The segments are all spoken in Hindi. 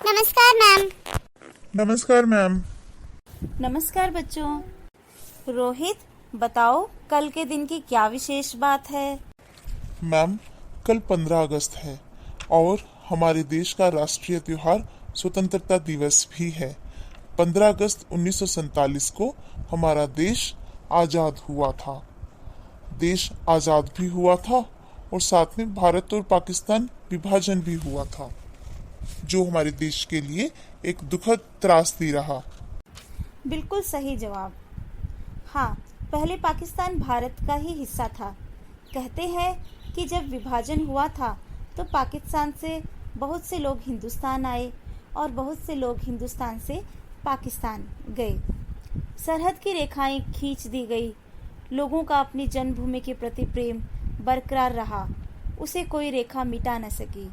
नमस्कार मैम। नमस्कार मैम। नमस्कार बच्चों। रोहित, बताओ कल के दिन की क्या विशेष बात है? मैम, कल 15 अगस्त है और हमारे देश का राष्ट्रीय त्योहार स्वतंत्रता दिवस भी है। 15 अगस्त 1947 को हमारा देश आजाद हुआ था। देश आजाद भी हुआ था और साथ में भारत और पाकिस्तान विभाजन भी हुआ था, जो हमारे देश के लिए एक दुखद त्रासदी रहा। बिल्कुल सही जवाब। हाँ, पहले पाकिस्तान भारत का ही हिस्सा था। कहते हैं कि जब विभाजन हुआ था तो पाकिस्तान से बहुत से लोग हिंदुस्तान आए और बहुत से लोग हिंदुस्तान से पाकिस्तान गए। सरहद की रेखाएं खींच दी गई। लोगों का अपनी जन्मभूमि के प्रति प्रेम बरकरार रहा, उसे कोई रेखा मिटा न सकी।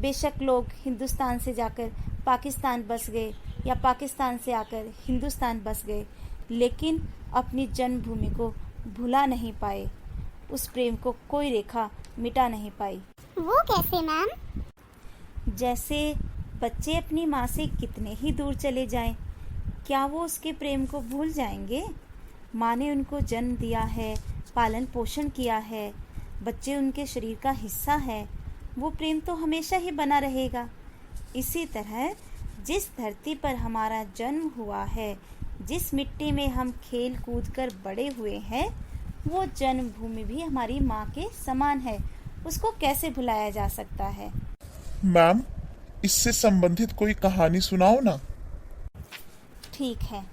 बेशक लोग हिंदुस्तान से जाकर पाकिस्तान बस गए या पाकिस्तान से आकर हिंदुस्तान बस गए, लेकिन अपनी जन्मभूमि को भुला नहीं पाए। उस प्रेम को कोई रेखा मिटा नहीं पाई। वो कैसे मैम? जैसे बच्चे अपनी माँ से कितने ही दूर चले जाएं, क्या वो उसके प्रेम को भूल जाएंगे? माँ ने उनको जन्म दिया है, पालन पोषण किया है, बच्चे उनके शरीर का हिस्सा है, वो प्रेम तो हमेशा ही बना रहेगा। इसी तरह जिस धरती पर हमारा जन्म हुआ है, जिस मिट्टी में हम खेल कूद कर बड़े हुए हैं, वो जन्मभूमि भी हमारी माँ के समान है। उसको कैसे भुलाया जा सकता है? मैम, इससे संबंधित कोई कहानी सुनाओ ना। ठीक है,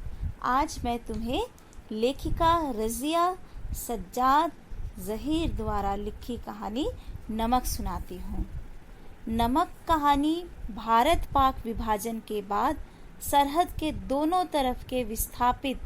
आज मैं तुम्हें लेखिका रज़िया सज्जाद ज़हीर द्वारा लिखी कहानी नमक सुनाती हूँ। नमक कहानी भारत पाक विभाजन के बाद सरहद के दोनों तरफ के विस्थापित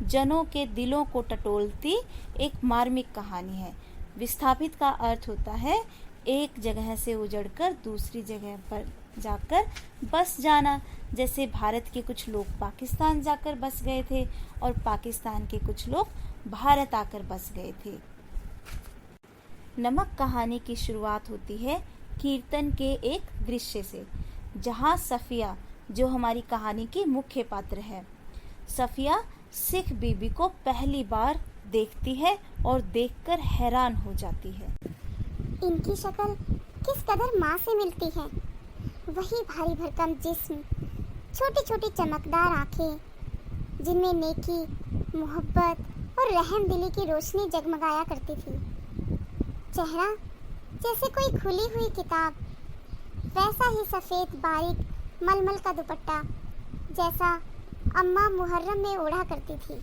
जनों के दिलों को टटोलती एक मार्मिक कहानी है। विस्थापित का अर्थ होता है एक जगह से उजड़कर दूसरी जगह पर जाकर बस जाना। जैसे भारत के कुछ लोग पाकिस्तान जाकर बस गए थे और पाकिस्तान के कुछ लोग भारत आकर बस गए थे। नमक कहानी की शुरुआत होती है कीर्तन के एक दृश्य से, जहाँ सफिया, जो हमारी कहानी की मुख्य पात्र है, सफिया सिख बीबी को पहली बार देखती है और देखकर हैरान हो जाती है। इनकी शक्ल किस कदर माँ से मिलती है। वही भारी भरकम जिस्म, छोटी छोटी चमकदार आंखें, जिनमें नेकी, मोहब्बत और रहम दिली की रोशनी जगमगाया करती थी। चेहरा जैसे कोई खुली हुई किताब, वैसा ही सफ़ेद बारीक मलमल का दुपट्टा, जैसा अम्मा मुहर्रम में ओढ़ा करती थी।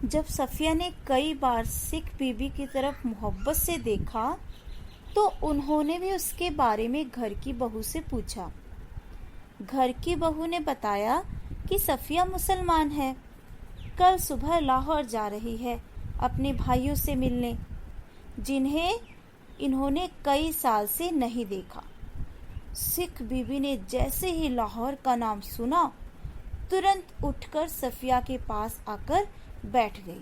जब सफिया ने कई बार सिख बीबी की तरफ मोहब्बत से देखा तो उन्होंने भी उसके बारे में घर की बहू से पूछा। घर की बहू ने बताया कि सफिया मुसलमान है, कल सुबह लाहौर जा रही है अपने भाइयों से मिलने, जिन्हें इन्होंने कई साल से नहीं देखा। सिख बीबी ने जैसे ही लाहौर का नाम सुना, तुरंत उठकर सफिया के पास आकर बैठ गई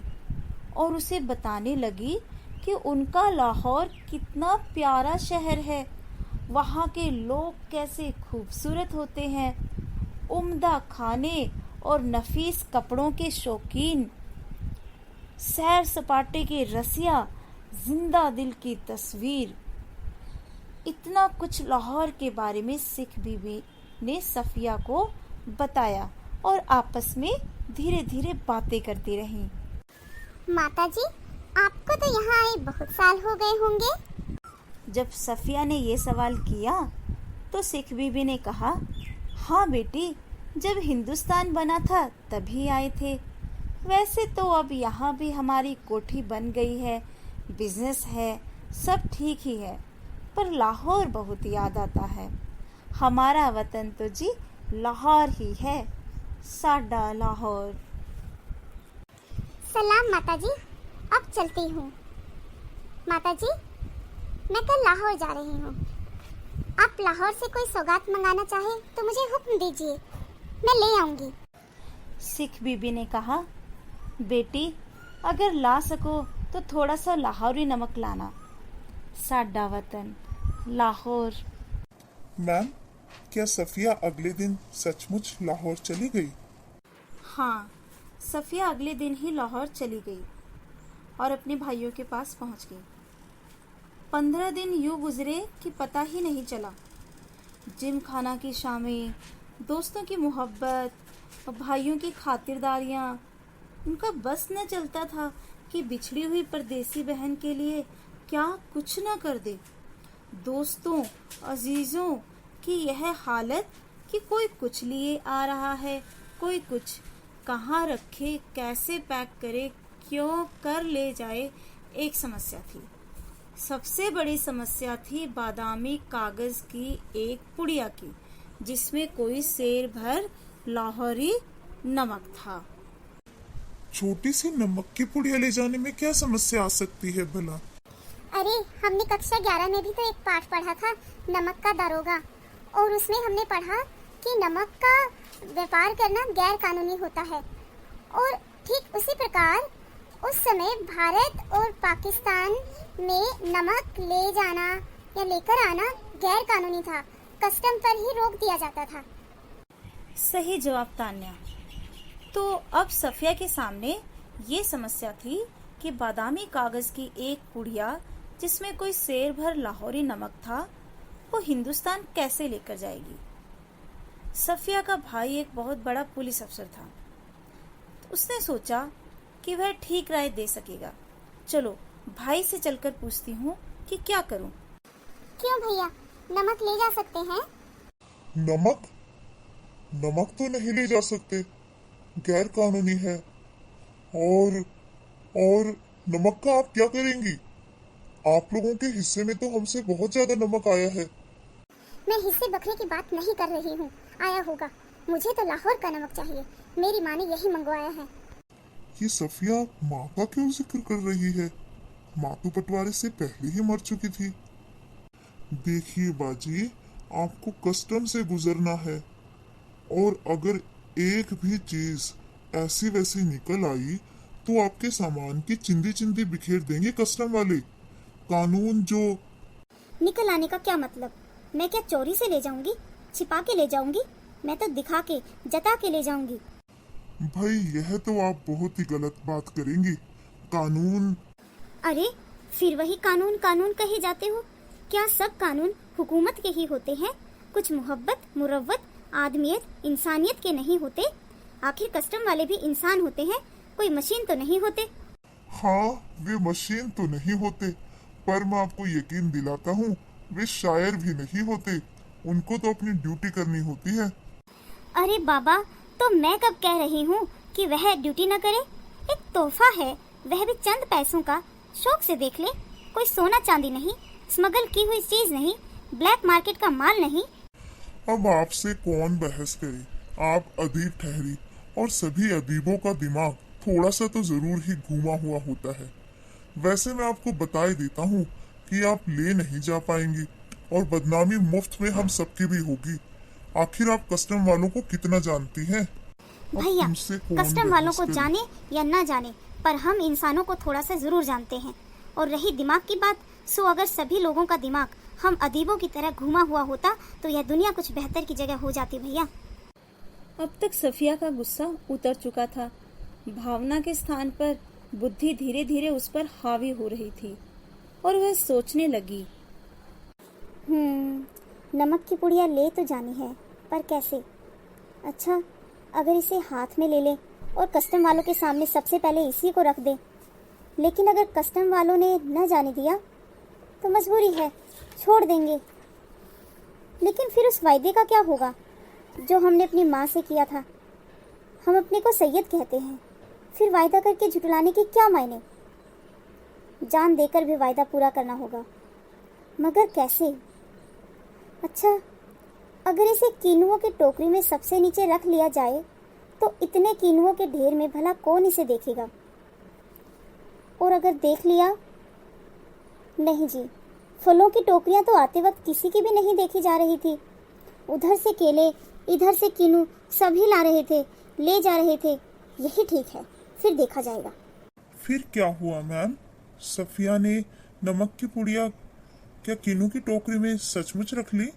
और उसे बताने लगी कि उनका लाहौर कितना प्यारा शहर है, वहाँ के लोग कैसे खूबसूरत होते हैं, उम्दा खाने और नफीस कपड़ों के शौकीन, सैर सपाटे के रसिया, जिंदा दिल की तस्वीर। इतना कुछ लाहौर के बारे में सिख बीबी ने सफिया को बताया और आपस में धीरे धीरे बातें करती रहीं। माताजी, आपको तो यहाँ आए बहुत साल हो गए होंगे। जब सफिया ने ये सवाल किया तो सिख बीबी ने कहा, हाँ बेटी, जब हिंदुस्तान बना था तभी आए थे। वैसे तो अब यहाँ भी हमारी कोठी बन गई है, बिजनेस है, सब ठीक ही है, पर लाहौर बहुत याद आता है। हमारा वतन तो जी लाहौर ही है, साडा लाहौर। सलाम माताजी, अब चलती हूँ। माताजी, मैं कल लाहौर जा रही हूँ। आप लाहौर से कोई सौगात मंगाना चाहे तो मुझे हुक्म दीजिए, मैं ले आऊँगी। सिख बीबी ने कहा, बेटी अगर ला सको तो थोड़ा सा लाहौरी नमक लाना, साडा वतन लाहौर। मैम, क्या सफिया अगले दिन सचमुच लाहौर चली गई? हाँ, सफिया अगले दिन ही लाहौर चली गई और अपने भाइयों के पास पहुंच गई। 15 दिन यूं गुजरे कि पता ही नहीं चला। जिम खाना की शामें, दोस्तों की मोहब्बत और भाइयों की खातिरदारियां, उनका बस न चलता था कि बिछड़ी हुई परदेसी बहन के लिए क्या कुछ न कर दे। दोस्तों, अजीजों की यह हालत कि कोई कुछ लिए आ रहा है, कोई कुछ, कहाँ रखे, कैसे पैक करे, क्यों कर ले जाए, एक समस्या थी। सबसे बड़ी समस्या थी बादामी कागज की एक पुड़िया की, जिसमें कोई सेर भर लाहौरी नमक था। छोटी सी नमक की पुड़िया ले जाने में क्या समस्या आ सकती है भला? अरे, हमने कक्षा 11 में भी तो एक पाठ पढ़ा था, नमक का दारोगा, और उसमें हमने पढ़ा कि नमक का व्यापार करना गैर कानूनी होता है। और ठीक उसी प्रकार उस समय भारत और पाकिस्तान में नमक ले जाना या लेकर आना गैर कानूनी था, कस्टम पर ही रोक दिया जाता था। सही जवाब तान्या। तो अब सफिया के सामने ये समस्या थी कि बादामी कागज की एक पुड़िया जिसमें कोई सेर भर लाहौरी नमक था, वो हिंदुस्तान कैसे लेकर जाएगी। सफिया का भाई एक बहुत बड़ा पुलिस अफसर था, तो उसने सोचा कि वह ठीक राय दे सकेगा। चलो भाई से चलकर पूछती हूँ कि क्या करूँ। क्यों भैया, नमक ले जा सकते हैं? नमक? नमक तो नहीं ले जा सकते, गैर कानूनी है। और नमक का आप क्या करेंगी? आप लोगों के हिस्से में तो हमसे बहुत ज्यादा नमक आया है। मैं हिस्से बकरे की बात नहीं कर रही हूँ, आया होगा। मुझे तो लाहौर का नमक चाहिए, मेरी माँ ने यही मंगवाया है। ये सफिया माँ का क्यों जिक्र कर रही है? माँ तो बंटवारे से पहले ही मर चुकी थी। देखिए बाजी, आपको कस्टम से गुजरना है, और अगर एक भी चीज ऐसी वैसी निकल आई तो आपके सामान की चिंदी चिंदी बिखेर देंगे कस्टम वाले। कानून जो... निकल आने का क्या मतलब? मैं क्या चोरी से ले जाऊंगी, छिपा के ले जाऊंगी? मैं तो दिखा के, जता के ले जाऊंगी। भाई, यह तो आप बहुत ही गलत बात करेंगी। कानून... अरे, फिर वही कानून कानून कहे जाते हो। क्या सब कानून हुकूमत के ही होते हैं? कुछ मोहब्बत, मुरव्वत, आदमियत, इंसानियत के नहीं होते? आखिर कस्टम वाले भी इंसान होते हैं, कोई मशीन तो नहीं होते। हाँ, वे मशीन तो नहीं होते, पर मैं आपको यकीन दिलाता हूँ, वे शायर भी नहीं होते। उनको तो अपनी ड्यूटी करनी होती है। अरे बाबा, तो मैं कब कह रही हूँ कि वह ड्यूटी न करे? एक तोहफा है, वह भी चंद पैसों का, शौक से देख ले। कोई सोना चांदी नहीं, स्मगल की हुई चीज नहीं, ब्लैक मार्केट का माल नहीं। अब आपसे कौन बहस करे? आप अदीब ठहरी, और सभी अदीबों का दिमाग थोड़ा सा तो जरूर ही घूमा हुआ होता है। वैसे मैं आपको बता ही देता हूँ कि आप ले नहीं जा पाएंगी, और बदनामी मुफ्त में हम सबकी भी होगी। आखिर आप कस्टम वालों को कितना जानती हैं? भैया, कस्टम वालों को जाने या ना जाने, पर हम इंसानों को थोड़ा सा जरूर जानते हैं। और रही दिमाग की बात, सो अगर सभी लोगों का दिमाग हम अदीबों की तरह घुमा हुआ होता तो यह दुनिया कुछ बेहतर की जगह हो जाती। भैया, अब तक सफिया का गुस्सा उतर चुका था। भावना के स्थान पर बुद्धि धीरे धीरे उस पर हावी हो रही थी और वह सोचने लगी। नमक की पुड़िया ले तो जानी है, पर कैसे? अच्छा, अगर इसे हाथ में ले ले और कस्टम वालों के सामने सबसे पहले इसी को रख दे। लेकिन अगर कस्टम वालों ने न जाने दिया तो मजबूरी है, छोड़ देंगे। लेकिन फिर उस वायदे का क्या होगा जो हमने अपनी माँ से किया था? हम अपने को सैयद कहते हैं, फिर वायदा करके झुटलाने के क्या मायने? जान देकर भी वायदा पूरा करना होगा, मगर कैसे? अच्छा, अगर इसे कीनुओं की टोकरी में सबसे नीचे रख लिया जाए तो इतने कीनुओं के ढेर में भला कौन इसे देखेगा? और अगर देख लिया? नहीं जी, फलों की टोकरियां तो आते वक्त किसी की भी नहीं देखी जा रही थी। उधर से केले, इधर से कीनू, सभी ला रहे थे, ले जा रहे थे। यही ठीक है, फिर देखा जाएगा। फिर क्या हुआ मैम? सफिया ने नमक की पुड़िया क्या कीनू की टोकरी में सचमुच रख ली?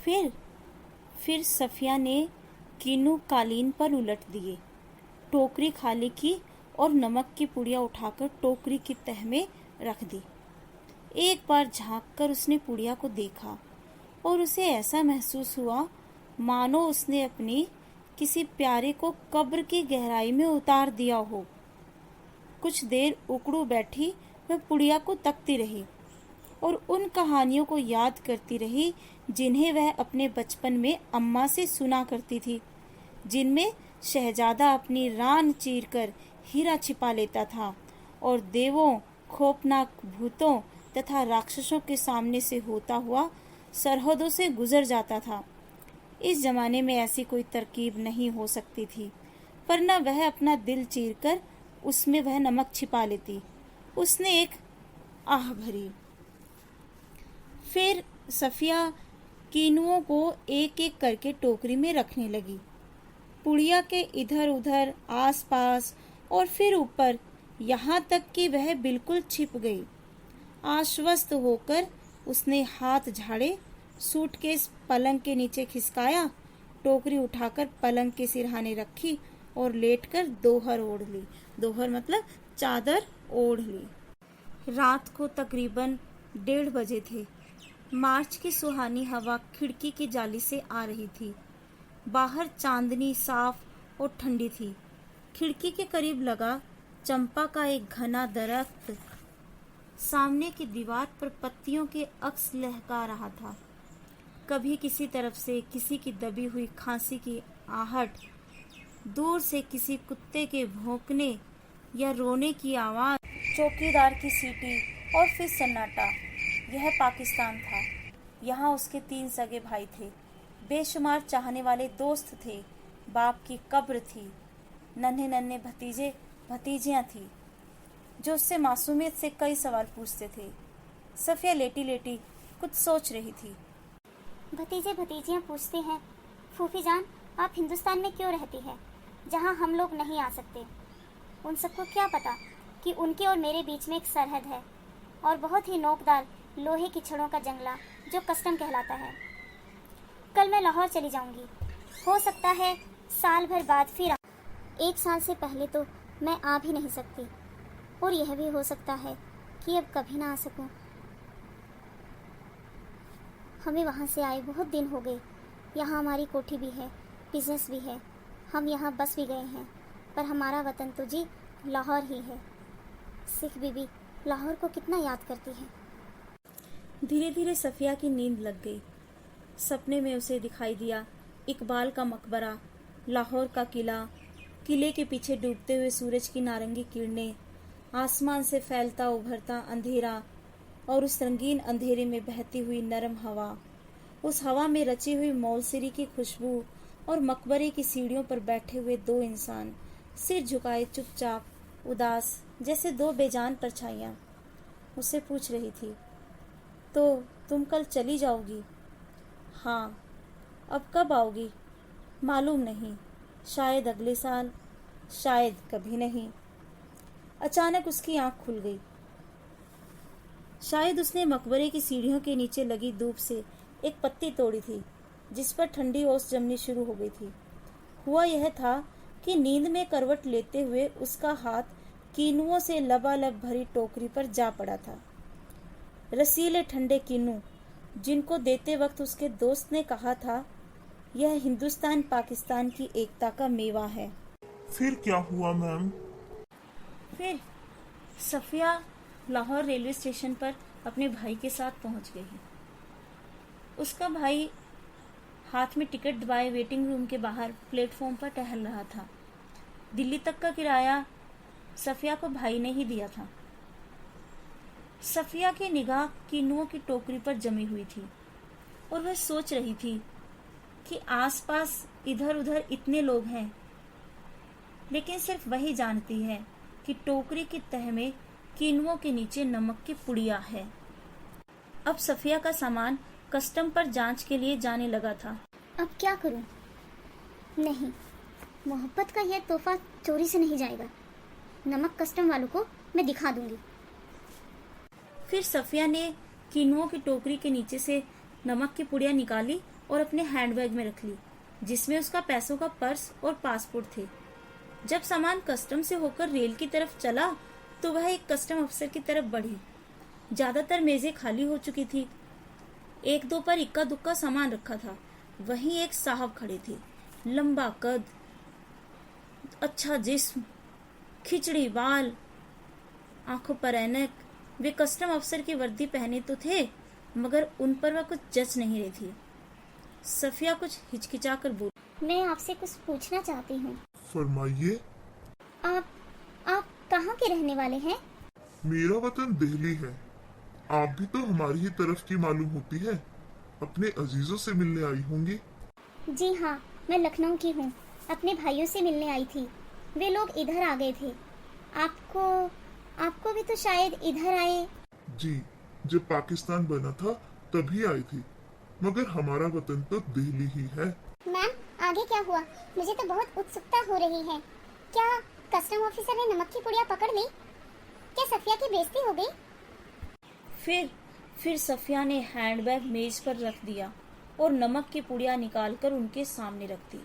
फिर सफिया ने कीनू कालीन पर उलट दिए, टोकरी खाली की और नमक की पुड़िया उठाकर टोकरी की तह में रख दी। एक बार झांककर उसने पुड़िया को देखा और उसे ऐसा महसूस हुआ मानो उसने अपनी किसी प्यारे को कब्र की गहराई में उतार दिया हो। कुछ देर उकड़ू बैठी वह पुड़िया को तकती रही और उन कहानियों को याद करती रही जिन्हें वह अपने बचपन में अम्मा से सुना करती थी, जिनमें शहजादा अपनी रान चीरकर हीरा छिपा लेता था और देवों, खौफनाक भूतों तथा राक्षसों के सामने से होता हुआ सरहदों से गुजर जाता था। इस जमाने में ऐसी कोई तरकीब नहीं हो सकती थी, वरना वह अपना दिल चीरकर उसमें वह नमक छिपा लेती। उसने एक आह भरी। फिर सफिया कीनुओं को एक एक करके टोकरी में रखने लगी, पुड़िया के इधर उधर, आसपास और फिर ऊपर, यहाँ तक कि वह बिल्कुल छिप गई। आश्वस्त होकर उसने हाथ झाड़े, सूटकेस पलंग के नीचे खिसकाया, टोकरी उठाकर पलंग के सिरहाने रखी और लेटकर दोहर ओढ़ ली। दोहर मतलब चादर ओढ़ ली। रात को तकरीबन 1:30 बजे थे। मार्च की सुहानी हवा खिड़की की जाली से आ रही थी। बाहर चांदनी साफ और ठंडी थी। खिड़की के करीब लगा चंपा का एक घना दरख्त सामने की दीवार पर पत्तियों के अक्स लहका रहा था। कभी किसी तरफ से किसी की दबी हुई खांसी की आहट, दूर से किसी कुत्ते के भौंकने या रोने की आवाज, चौकीदार की सीटी और फिर सन्नाटा। यह पाकिस्तान था। यहाँ उसके 3 सगे भाई थे, बेशुमार चाहने वाले दोस्त थे, बाप की कब्र थी, नन्हे नन्हे भतीजे भतीजियाँ थी जो उससे मासूमियत से कई सवाल पूछते थे। सफिया लेटी लेटी कुछ सोच रही थी। भतीजे भतीजियाँ पूछते हैं, फूफी जान आप हिंदुस्तान में क्यों रहती है जहाँ हम लोग नहीं आ सकते? उन सबको क्या पता कि उनके और मेरे बीच में एक सरहद है और बहुत ही नोकदार लोहे की छड़ों का जंगला जो कस्टम कहलाता है। कल मैं लाहौर चली जाऊंगी। हो सकता है साल भर बाद फिर 1 साल से पहले तो मैं आ भी नहीं सकती और यह भी हो सकता है कि अब कभी ना आ सकूं। हमें वहाँ से आए बहुत दिन हो गए। यहाँ हमारी कोठी भी है, बिजनेस भी है, हम यहाँ बस भी गए हैं, पर हमारा वतन तो जी लाहौर ही है। सिख बीबी लाहौर को कितना याद करती है। धीरे धीरे सफिया की नींद लग गई। सपने में उसे दिखाई दिया इकबाल का मकबरा, लाहौर का किला, किले के पीछे डूबते हुए सूरज की नारंगी किरणें, आसमान से फैलता उभरता अंधेरा और उस रंगीन अंधेरे में बहती हुई नरम हवा, उस हवा में रची हुई मौलसिरी की खुशबू और मकबरे की सीढ़ियों पर बैठे हुए 2 इंसान, सिर झुकाए चुपचाप, उदास, जैसे 2 बेजान परछाइयाँ। उससे पूछ रही थी, तो तुम कल चली जाओगी? हाँ। अब कब आओगी? मालूम नहीं, शायद अगले साल, शायद कभी नहीं। अचानक उसकी आंख खुल गई। शायद उसने मकबरे की सीढ़ियों के नीचे लगी धूप से एक पत्ती तोड़ी थी जिस पर ठंडी ओस जमनी शुरू हो गई थी। हुआ यह था कि नींद में करवट लेते हुए उसका हाथ कीनुओं से लबालब भरी टोकरी पर जा पड़ा था। रसीले ठंडे कीनू जिनको देते वक्त उसके दोस्त ने कहा था, यह हिंदुस्तान पाकिस्तान की एकता का मेवा है। फिर क्या हुआ मैम? फिर सफिया लाहौर रेलवे स्टेशन पर अपने भाई के साथ पहुंच गई। उसका भाई हाथ में टिकट दबाए वेटिंग रूम के बाहर प्लेटफॉर्म पर टहल रहा था। दिल्ली तक का किराया सफिया को भाई ने ही दिया था। सफिया की निगाह कीनुओं की टोकरी पर जमी हुई थी और वह सोच रही थी कि आसपास इधर उधर इतने लोग हैं, लेकिन सिर्फ वही जानती है कि टोकरी की तह में कीनुओं के नीचे नमक की पुड़िया है। अब सफिया का सामान कस्टम पर जांच के लिए जाने लगा था। अब क्या करूं? नहीं, मोहब्बत का यह तोहफा चोरी से नहीं जाएगा। नमक कस्टम वालों को मैं दिखा दूंगी। फिर सफिया ने कीनुओं की टोकरी के नीचे से नमक की पुड़िया निकाली और अपने हैंडबैग में रख ली, जिसमें उसका पैसों का पर्स और पासपोर्ट थे। जब सामान कस्टम से होकर रेल की तरफ चला तो वह एक कस्टम अफसर की तरफ बढ़ी। ज्यादातर मेजें खाली हो चुकी थी, एक दो पर इक्का दुक्का सामान रखा था। वहीं एक साहब खड़े थे, लंबा कद, अच्छा जिस्म, खिचड़ी बाल, आंखों पर ऐनक। वे कस्टम अफसर की वर्दी पहने तो थे, मगर उन पर वह कुछ जच नहीं रही थी। सफिया कुछ हिचकिचाकर बोली, मैं आपसे कुछ पूछना चाहती हूँ। फरमाइए। आप कहाँ के रहने वाले हैं? मेरा वतन दिल्ली है। आप भी तो हमारी ही तरफ की मालूम होती है। अपने अजीजों से मिलने आई होंगी। जी हाँ, मैं लखनऊ की हूँ। अपने भाइयों से मिलने आई थी। वे लोग इधर आ गए थे। आपको भी तो शायद इधर आए। जी, जब पाकिस्तान बना था तभी आई थी, मगर हमारा वतन तो दिल्ली ही है। मैम, आगे क्या हुआ? मुझे तो बहुत उत्सुकता हो रही है। क्या कस्टम ऑफिसर ने नमक की पुड़िया पकड़ ली? क्या सफिया की बेइज्जती हो गई? फिर सफिया ने हैंडबैग मेज पर रख दिया और नमक की पुड़िया निकालकर उनके सामने रख दी,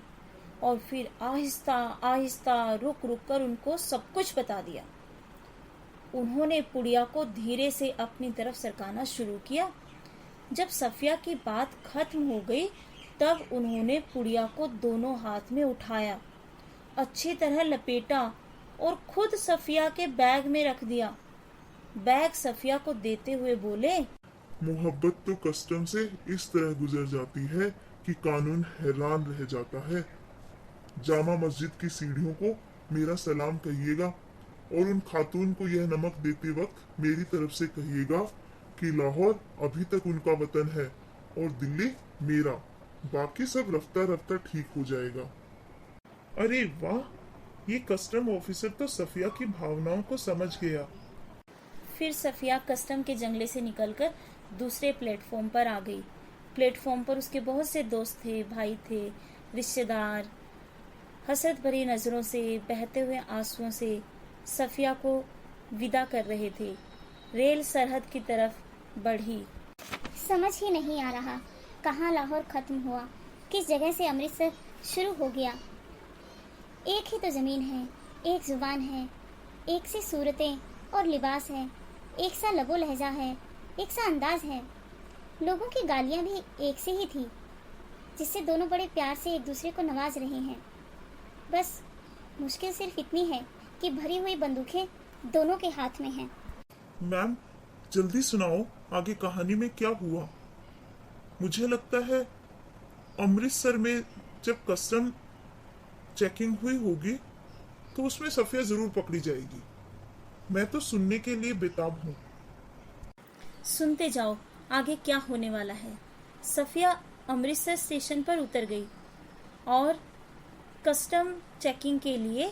और फिर आहिस्ता आहिस्ता रुक रुक कर उनको सब कुछ बता दिया। उन्होंने पुड़िया को धीरे से अपनी तरफ सरकाना शुरू किया। जब सफिया की बात खत्म हो गई तब उन्होंने पुड़िया को दोनों हाथ में उठाया, अच्छी तरह लपेटा और खुद सफिया के बैग में रख दिया। बैग सफिया को देते हुए बोले, मोहब्बत तो कस्टम से इस तरह गुजर जाती है कि कानून हैरान रह जाता है। जामा मस्जिद की सीढ़ियों को मेरा सलाम कहिएगा और उन खातून को यह नमक देते वक्त मेरी तरफ से कहिएगा कि लाहौर अभी तक उनका वतन है और दिल्ली मेरा। बाकी सब रफ्ता रफ्ता ठीक हो जाएगा। अरे वाह, ये कस्टम ऑफिसर तो सफिया की भावनाओं को समझ गया। फिर सफिया कस्टम के जंगले से निकलकर दूसरे प्लेटफॉर्म पर आ गई। प्लेटफॉर्म पर उसके बहुत से दोस्त थे, भाई थे, रिश्तेदार। हसरत भरी नजरों से, बहते हुए आंसुओं से सफिया को विदा कर रहे थे। रेल सरहद की तरफ बढ़ी। समझ ही नहीं आ रहा कहाँ लाहौर खत्म हुआ, किस जगह से अमृतसर शुरू हो गया। एक ही तो जमीन है, एक जुबान है, एक सी सूरतें और लिबास है, एक सा लबो लहजा है, एक सा अंदाज है। लोगों की गालियां भी एक से ही थी, जिससे दोनों बड़े प्यार से एक दूसरे को नवाज रहे हैं। बस मुश्किल सिर्फ इतनी है कि भरी हुई बंदूकें दोनों के हाथ में हैं। मैम, जल्दी सुनाओ आगे कहानी में क्या हुआ। मुझे लगता है अमृतसर में जब कस्टम चेकिंग हुई होगी तो उसमें सफिया जरूर पकड़ी जाएगी। मैं तो सुनने के लिए बेताब हूँ। सुनते जाओ आगे क्या होने वाला है। सफिया अमृतसर स्टेशन पर उतर गई और कस्टम चेकिंग के लिए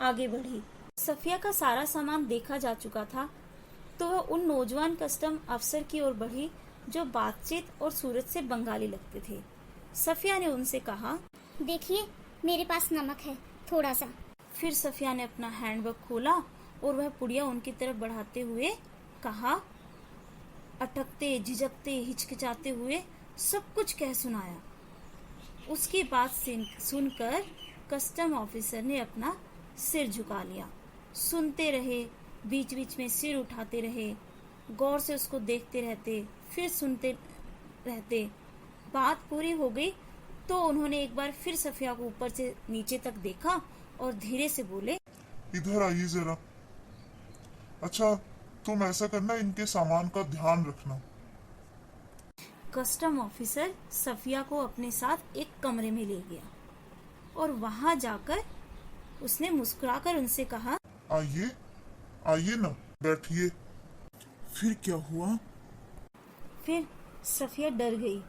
आगे बढ़ी। सफिया का सारा सामान देखा जा चुका था तो वह उन नौजवान कस्टम अफसर की ओर बढ़ी जो बातचीत और सूरत से बंगाली लगते थे। सफिया ने उनसे कहा, देखिए, मेरे पास नमक है, थोड़ा सा। फिर सफिया ने अपना हैंडबैग खोला और वह पुड़िया उनकी तरफ बढ़ाते हुए कहा, अटकते, झिझकते, हिचकिचाते हुए सब कुछ कह सुनाया। उसकी बात सुनकर कस्टम ऑफिसर ने अपना सिर झुका लिया। सुनते रहे, बीच बीच में सिर उठाते रहे, गौर से उसको देखते रहते, फिर सुनते रहते। बात पूरी हो गई तो उन्होंने एक बार फिर सफिया को ऊपर से नीचे तक देखा और धीरे से बोले, इधर आइए जरा। अच्छा, तुम ऐसा करना, इनके सामान का ध्यान रखना। कस्टम ऑफिसर सफिया को अपने साथ एक कमरे में ले गया और वहां जाकर उसने मुस्कुराकर उनसे कहा, आइए आइए ना, बैठिए। फिर क्या हुआ? फिर सफिया डर गई।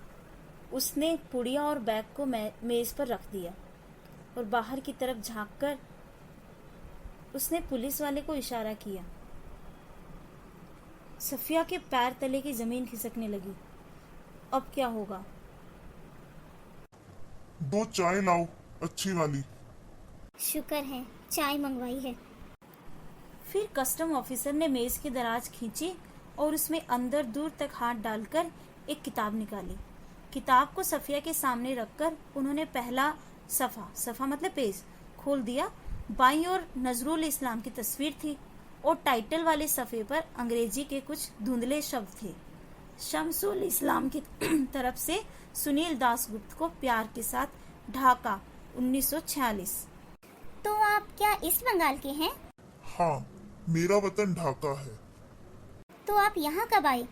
उसने पुड़िया और बैग को मेज पर रख दिया और बाहर की तरफ झांककर उसने पुलिस वाले को इशारा किया। सफिया के पैर तले की जमीन खिसकने लगी। अब क्या होगा? 2 चाय लाओ, अच्छी वाली। शुक्र है चाय मंगवाई है। फिर कस्टम ऑफिसर ने मेज की दराज खींची और उसमें अंदर दूर तक हाथ डालकर एक किताब निकाली किताब को सफिया के सामने रखकर उन्होंने पहला सफ़ा मतलब पेज खोल दिया। बाईं ओर नजरुल इस्लाम की तस्वीर थी और टाइटल वाले सफ़े पर अंग्रेजी के कुछ धुंधले शब्द थे। शमसुल इस्लाम की तरफ से सुनील दासगुप्त को प्यार के साथ, ढाका 1946। तो आप क्या ईस्ट बंगाल के हैं? हाँ, मेरा वतन ढाका है। तो आप यहाँ कब आए?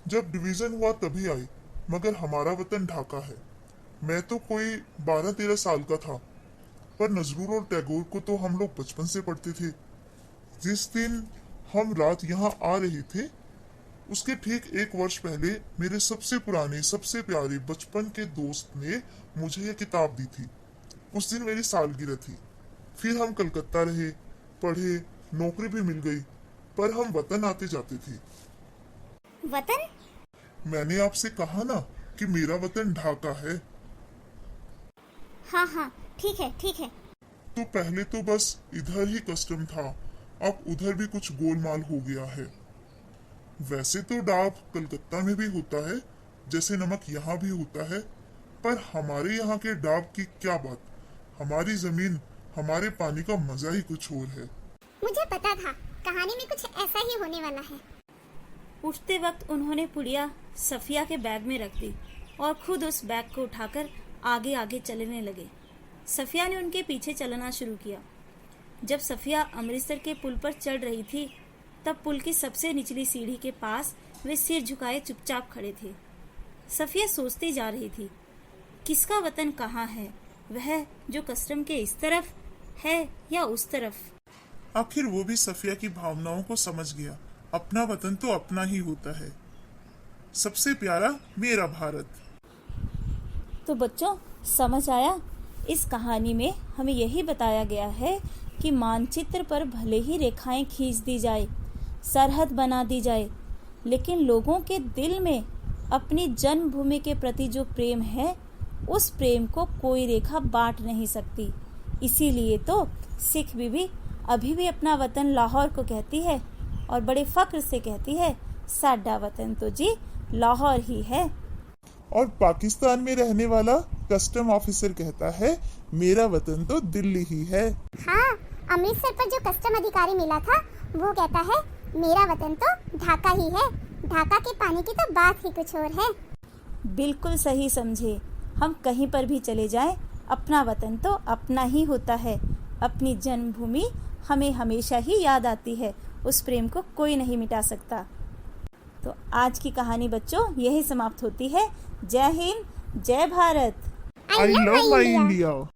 जब डिवीजन हुआ तभी आई, मगर हमारा वतन ढाका है। मैं तो कोई 12-13 साल का था, पर नजरुल और टैगोर को तो हम लोग बचपन से पढ़ते थे। जिस दिन हम रात यहाँ आ रहे थे, उसके ठीक 1 वर्ष पहले मेरे सबसे पुराने, सबसे प्यारे बचपन के दोस्त ने मुझे ये किताब दी थी। उस दिन मेरी सालगिरह थी। फिर हम कलकत्ता रहे, पढ़े, नौकरी भी मिल गई, पर हम वतन आते जाते थे। वतन? मैंने आपसे कहा ना कि मेरा वतन ढाका है। हाँ, ठीक है। तो पहले तो बस इधर ही कस्टम था, अब उधर भी कुछ गोलमाल हो गया है। वैसे तो डाक कलकत्ता में भी होता है, जैसे नमक यहाँ भी होता है, पर हमारे यहाँ के डाक की क्या बात। हमारी जमीन, हमारे पानी का मजा ही कुछ और है। मुझे पता था कहानी में कुछ ऐसा ही होने वाला है। उठते वक्त उन्होंने पुड़िया सफिया के बैग में रख दी और खुद उस बैग को उठाकर आगे आगे चलने लगे। सफिया ने उनके पीछे चलना शुरू किया। जब सफिया अमृतसर के पुल पर चढ़ रही थी, तब पुल की सबसे निचली सीढ़ी के पास वे सिर झुकाए चुपचाप खड़े थे। सफिया सोचती जा रही थी, किसका वतन कहाँ है? वह जो कस्टम के इस तरफ है या उस तरफ? आखिर वो भी सफिया की भावनाओं को समझ गया। अपना वतन तो अपना ही होता है। सबसे प्यारा मेरा भारत। तो बच्चों, समझ आया? इस कहानी में हमें यही बताया गया है कि मानचित्र पर भले ही रेखाएं खींच दी जाए, सरहद बना दी जाए, लेकिन लोगों के दिल में अपनी जन्मभूमि के प्रति जो प्रेम है, उस प्रेम को कोई रेखा बांट नहीं सकती। इसीलिए तो सिख बीबी अभी भी अपना वतन लाहौर को कहती है और बड़े फक्र से कहती है, साडा वतन तो जी लाहौर ही है। और पाकिस्तान में रहने वाला कस्टम ऑफिसर कहता है, मेरा वतन तो दिल्ली ही है। हाँ, अमृतसर पर जो कस्टम अधिकारी मिला था, वो कहता है मेरा वतन तो ढाका ही है। ढाका के पानी की तो बात ही कुछ और है। बिल्कुल सही समझे। हम कहीं पर भी चले जाएं, अपना वतन तो अपना ही होता है। अपनी जन्मभूमि हमें हमेशा ही याद आती है। उस प्रेम को कोई नहीं मिटा सकता। तो आज की कहानी बच्चों यही समाप्त होती है। जय हिंद, जय Bharat. I love my India.